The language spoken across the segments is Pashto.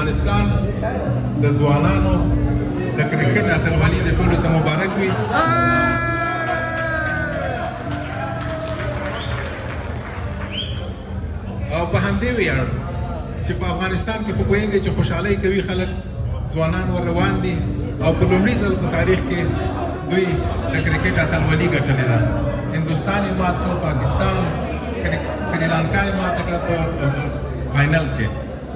افغانستان د ځوانانو د کرکټ اتلولي د ټولو ته مبارک وي. او په همدې ویاړ چې په افغانستان کې خو پوهېږئ چې خوشحالۍ کوي خلک، ځوانان ور روان دي او په لومړي ځل په تاریخ کې دوی د کرکټ اتلولي ګټلې ده. هندوستان یې مات کړ، پاکستان، سریلانکا یې ماته کړه په فاینل کې.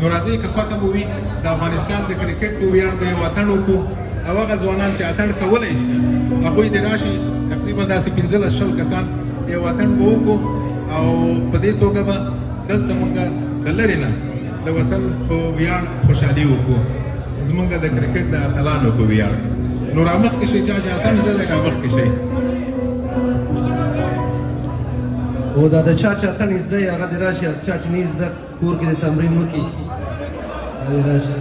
نو راځئ که خوښه مو وي د افغانستان د کرکټ په ویاړ به یو اتڼ وکړو او هغه ځوانان چې اتڼ کولی شي هغوی دې راشي، تقریبا داسې 15-20 کسان یو اتڼ به وکړو او په دې توګه به دلته مونږ د لرې نه د وطن په ویاړ خوشحالي وکړو، زمونږ د کرکټ د اتلانو په ویاړ. نو رامخکې شئ، چا چې اتڼ زده دی رامخکې شئ. او دا د چا چې اتڼ زده یې هغه دې راشي، چا چې نه زده کور کې د تمرین وکړي هغه دې راشي.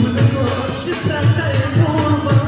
ګلونو چې پرته یې ټول